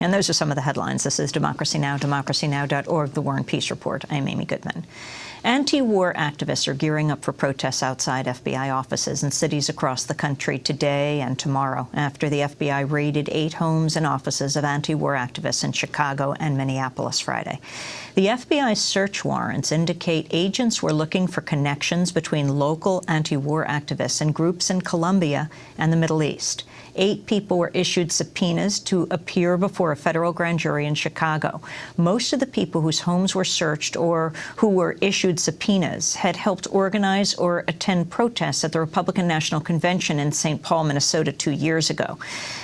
And those are some of the headlines. This is Democracy Now!, democracynow.org, The War and Peace Report. I'm Amy Goodman. Anti-war activists are gearing up for protests outside FBI offices in cities across the country today and tomorrow after the FBI raided 8 homes and offices of anti-war activists in Chicago and Minneapolis Friday. The FBI's search warrants indicate agents were looking for connections between local anti-war activists and groups in Colombia and the Middle East. 8 people were issued subpoenas to appear before a federal grand jury in Chicago. Most of the people whose homes were searched or who were issued subpoenas had helped organize or attend protests at the Republican National Convention in St. Paul, Minnesota 2 years ago.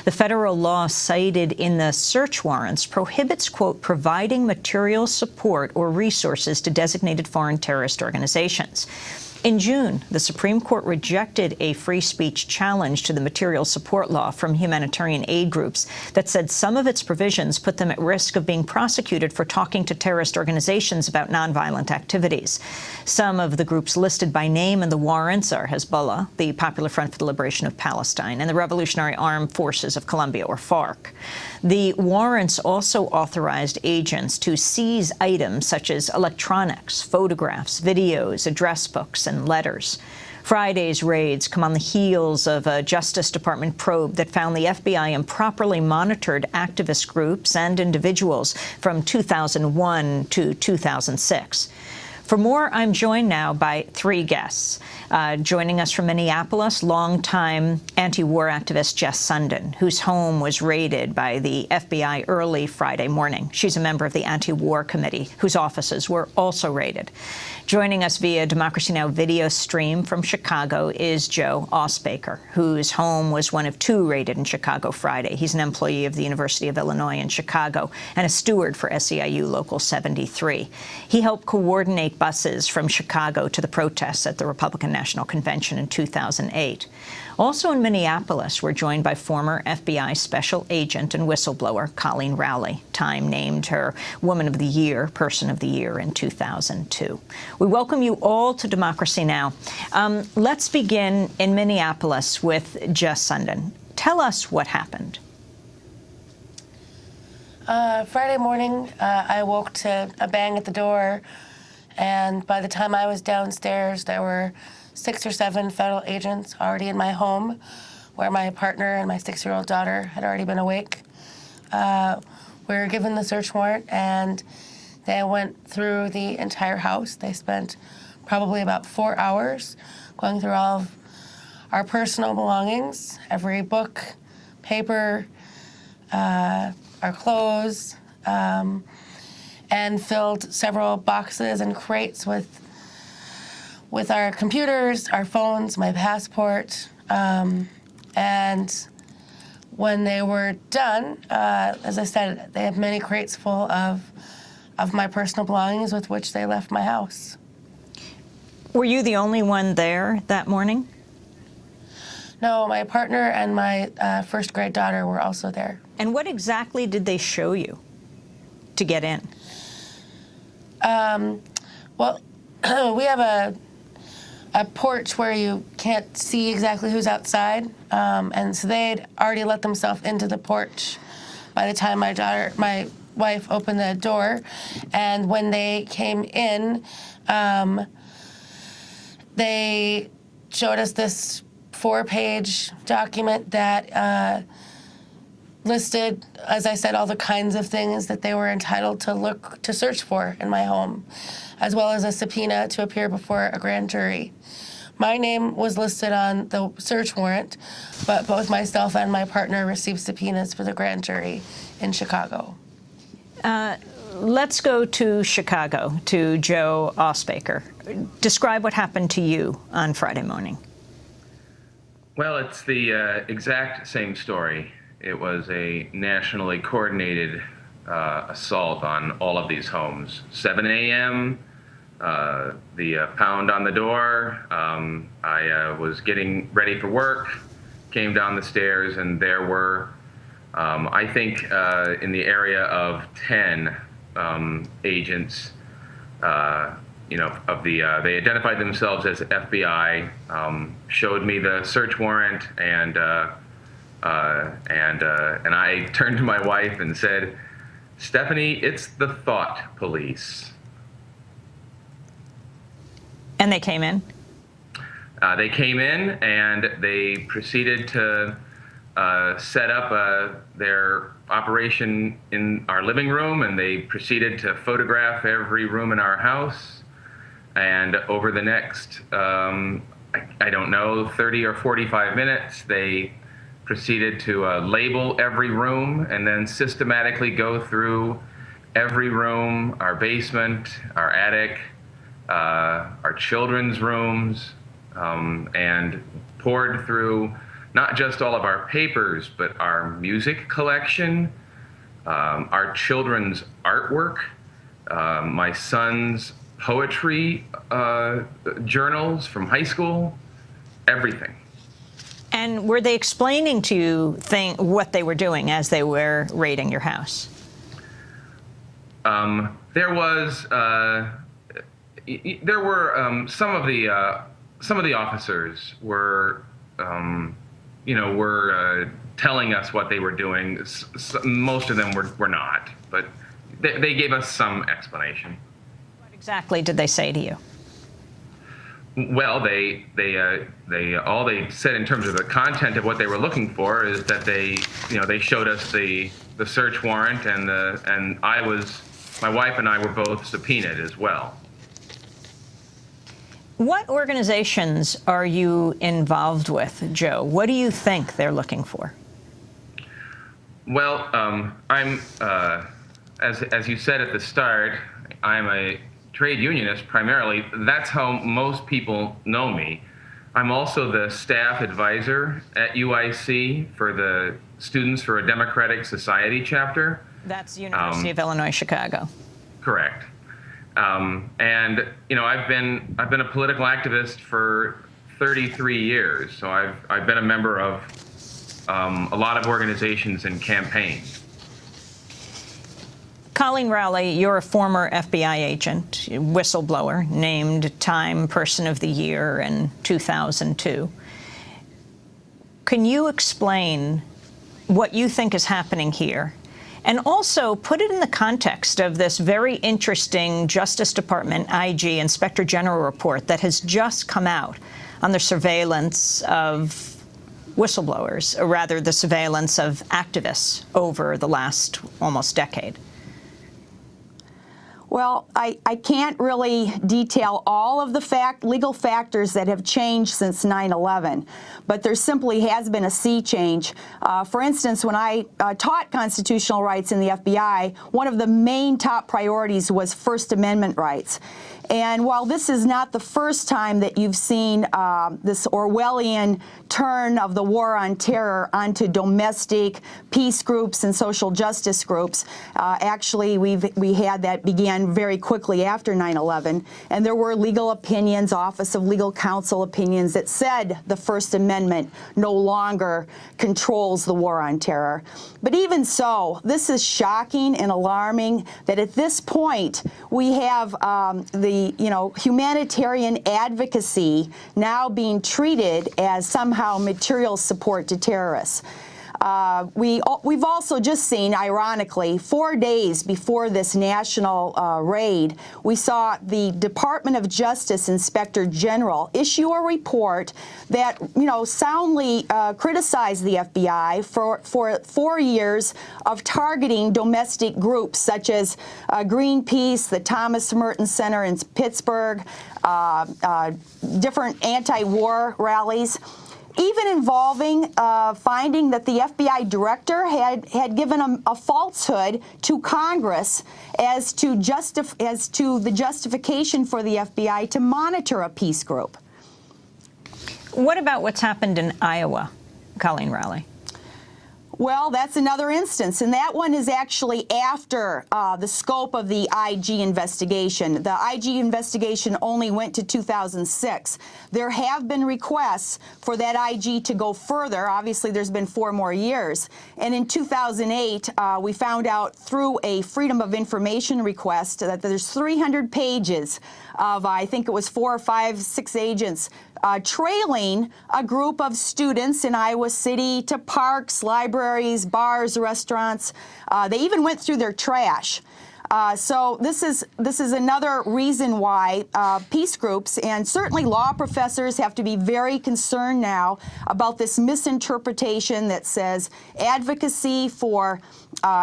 The federal law cited in the search warrants prohibits, quote, providing material support or resources to designated foreign terrorist organizations. In June, the Supreme Court rejected a free speech challenge to the material support law from humanitarian aid groups that said some of its provisions put them at risk of being prosecuted for talking to terrorist organizations about nonviolent activities. Some of the groups listed by name in the warrants are Hezbollah, the Popular Front for the Liberation of Palestine, and the Revolutionary Armed Forces of Colombia, or FARC. The warrants also authorized agents to seize items such as electronics, photographs, videos, address books, and letters. Friday's raids come on the heels of a Justice Department probe that found the FBI improperly monitored activist groups and individuals from 2001 to 2006. For more, I'm joined now by 3 guests. Joining us from Minneapolis, longtime anti-war activist Jess Sundin, whose home was raided by the FBI early Friday morning. She's a member of the Anti-War Committee, whose offices were also raided. Joining us via Democracy Now! Video stream from Chicago is Joe Osbaker, whose home was one of 2 raided in Chicago Friday. He's an employee of the University of Illinois in Chicago and a steward for SEIU Local 73. He helped coordinate buses from Chicago to the protests at the Republican National Convention in 2008. Also in Minneapolis, we're joined by former FBI special agent and whistleblower Coleen Rowley. Time named her Woman of the Year, Person of the Year in 2002. We welcome you all to Democracy Now! Let's begin in Minneapolis with Jess Sundin. Tell us what happened. Friday morning, I woke to a bang at the door, and by the time I was downstairs, there were 6 or 7 federal agents already in my home, where my partner and my 6-year-old daughter had already been awake. We were given the search warrant, and they went through the entire house. They spent probably about 4 hours going through all of our personal belongings, every book, paper, our clothes, and filled several boxes and crates with our computers, our phones, my passport, and when they were done, as I said, they have many crates full of my personal belongings with which they left my house. Were you the only one there that morning? No, my partner and my first-grade daughter were also there. And what exactly did they show you to get in? Well, we have a porch where you can't see exactly who's outside, and so they'd already let themselves into the porch by the time my wife opened the door. And when they came in, they showed us this 4-page document that listed, as I said, all the kinds of things that they were entitled to search for in my home, as well as a subpoena to appear before a grand jury. My name was listed on the search warrant, but both myself and my partner received subpoenas for the grand jury in Chicago. Let's go to Chicago, to Joe Osbaker. Describe what happened to you on Friday morning. Well, it's the exact same story. It was a nationally coordinated assault on all of these homes. 7 a.m., the pound on the door. I was getting ready for work, came down the stairs, and there were, I think, in the area of 10 agents. They identified themselves as FBI, showed me the search warrant, and And I turned to my wife and said, "Stephanie, it's the thought police." And they came in? They came in and they proceeded to set up their operation in our living room, and they proceeded to photograph every room in our house. And over the next, I don't know, 30 or 45 minutes, they proceeded to label every room and then systematically go through every room, our basement, our attic, our children's rooms, and poured through not just all of our papers, but our music collection, our children's artwork, my son's poetry journals from high school, everything. And were they explaining to you what they were doing as they were raiding your house? There were some of the officers were telling us what they were doing. Most of them were not, but they gave us some explanation. What exactly did they say to you? Well, they all they said in terms of the content of what they were looking for is that they showed us the search warrant, and my wife and I were both subpoenaed as well. What organizations are you involved with, Joe? What do you think they're looking for? Well, I'm as you said at the start, I'm a trade unionist primarily. That's how most people know me. I'm also the staff advisor at UIC for the Students for a Democratic Society chapter. That's University of Illinois, Chicago. Correct. And I've been a political activist for 33 years. So I've been a member of a lot of organizations and campaigns. Coleen Rowley, you're a former FBI agent, whistleblower, named Time Person of the Year in 2002. Can you explain what you think is happening here? And also put it in the context of this very interesting Justice Department IG Inspector General report that has just come out on the surveillance of whistleblowers, or rather the surveillance of activists over the last almost decade. Well, I can't really detail all of the legal factors that have changed since 9/11, but there simply has been a sea change. For instance, when I taught constitutional rights in the FBI, one of the main top priorities was First Amendment rights. And while this is not the first time that you've seen this Orwellian turn of the war on terror onto domestic peace groups and social justice groups, actually we had that began very quickly after 9/11, and there were legal opinions, Office of Legal Counsel opinions that said the First Amendment no longer controls the war on terror. But even so, this is shocking and alarming that at this point we have the humanitarian advocacy now being treated as somehow material support to terrorists. We've also just seen, ironically, 4 days before this national raid, we saw the Department of Justice Inspector General issue a report that, soundly criticized the FBI for 4 years of targeting domestic groups such as Greenpeace, the Thomas Merton Center in Pittsburgh, different anti-war rallies, even involving finding that the FBI director had given a falsehood to Congress as to the justification for the FBI to monitor a peace group. What about what's happened in Iowa, Coleen Rowley? Well, that's another instance, and that one is actually after the scope of the IG investigation. The IG investigation only went to 2006. There have been requests for that IG to go further. Obviously, there's been 4 more years. And in 2008, we found out through a Freedom of Information request that there's 300 pages of, I think it was 4 or 5, 6 agents trailing a group of students in Iowa City to parks, libraries, bars, restaurants. They even went through their trash. So this is another reason why peace groups and certainly law professors have to be very concerned now about this misinterpretation that says advocacy for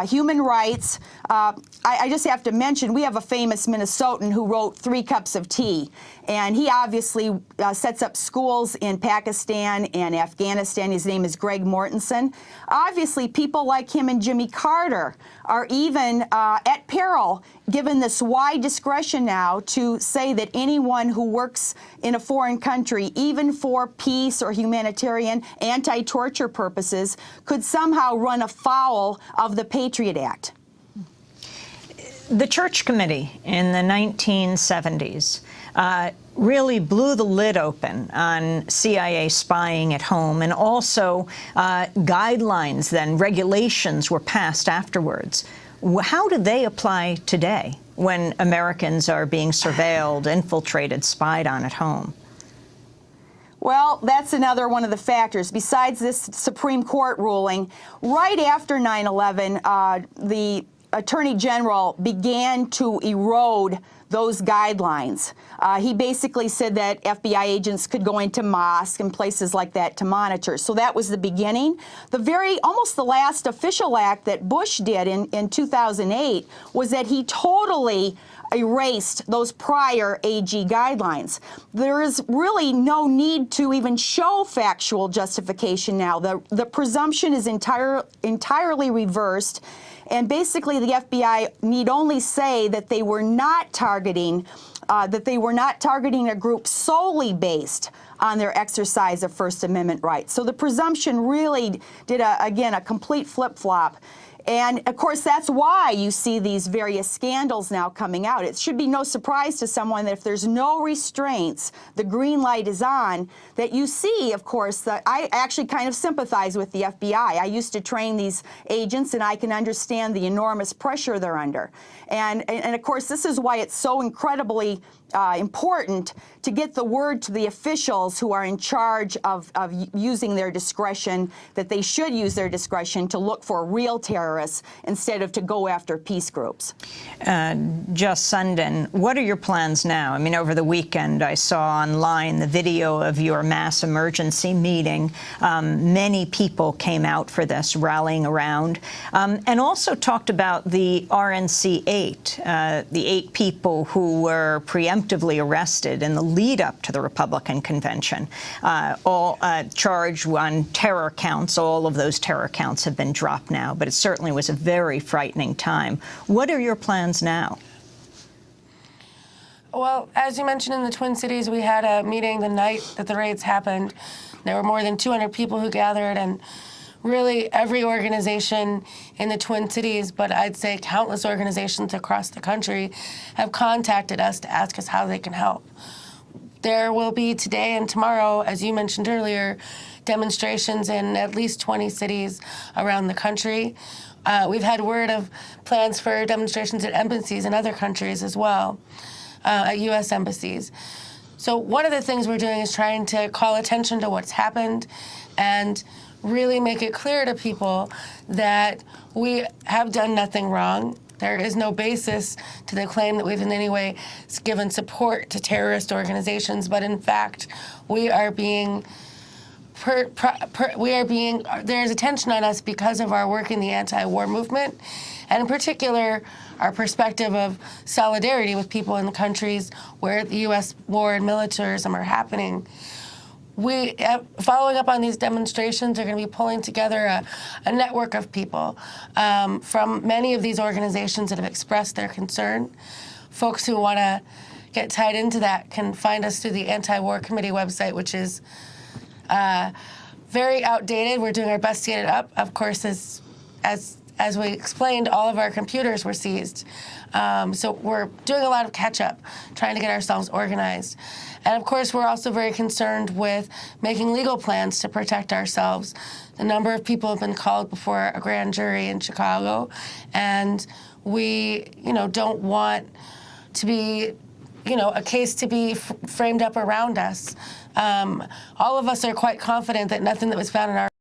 human rights. I just have to mention, we have a famous Minnesotan who wrote 3 Cups of Tea, and he obviously sets up schools in Pakistan and Afghanistan. His name is Greg Mortensen. Obviously, people like him and Jimmy Carter are even at peril, given this wide discretion now to say that anyone who works in a foreign country, even for peace or humanitarian anti-torture purposes, could somehow run afoul of the Patriot Act. The Church Committee in the 1970s really blew the lid open on CIA spying at home, and also guidelines, then regulations were passed afterwards. How do they apply today when Americans are being surveilled, infiltrated, spied on at home? Well, that's another one of the factors. Besides this Supreme Court ruling, right after 9/11, the Attorney General began to erode those guidelines. He basically said that FBI agents could go into mosques and places like that to monitor. So that was the beginning. Almost the last official act that Bush did in 2008 was that he totally erased those prior AG guidelines. There is really no need to even show factual justification now. The presumption is entirely reversed. And basically, the FBI need only say that they were not targeting a group solely based on their exercise of First Amendment rights. So the presumption really did, again, a complete flip-flop. And, of course, that's why you see these various scandals now coming out. It should be no surprise to someone that if there's no restraints, the green light is on, that you see, of course, that I actually kind of sympathize with the FBI. I used to train these agents, and I can understand the enormous pressure they're under. And of course, this is why it's so incredibly important to get the word to the officials who are in charge of using their discretion, that they should use their discretion to look for real terrorists instead of to go after peace groups. Just Sundin, what are your plans now? I mean, over the weekend, I saw online the video of your mass emergency meeting. Many people came out for this, rallying around, and also talked about the RNC 8, the 8 people who were preemptively arrested in the lead-up to the Republican convention, all charged on terror counts. All of those terror counts have been dropped now, but it certainly was a very frightening time. What are your plans now? Well, as you mentioned, in the Twin Cities, we had a meeting the night that the raids happened. There were more than 200 people who gathered, and really every organization in the Twin Cities, but I'd say countless organizations across the country, have contacted us to ask us how they can help. There will be today and tomorrow, as you mentioned earlier, demonstrations in at least 20 cities around the country. We've had word of plans for demonstrations at embassies in other countries as well, at U.S. embassies. So one of the things we're doing is trying to call attention to what's happened and really make it clear to people that we have done nothing wrong. There is no basis to the claim that we've in any way given support to terrorist organizations, but in fact, we are being there's attention on us because of our work in the anti-war movement, and in particular, our perspective of solidarity with people in the countries where the U.S. war and militarism are happening. We, following up on these demonstrations, are going to be pulling together a network of people from many of these organizations that have expressed their concern. Folks who want to get tied into that can find us through the Anti-War Committee website, which is very outdated. We're doing our best to get it up. Of course, as we explained, all of our computers were seized. So we're doing a lot of catch-up, trying to get ourselves organized. And of course, we're also very concerned with making legal plans to protect ourselves. A number of people have been called before a grand jury in Chicago, and we, don't want to be you know, a case to be framed up around us. All of us are quite confident that nothing that was found in our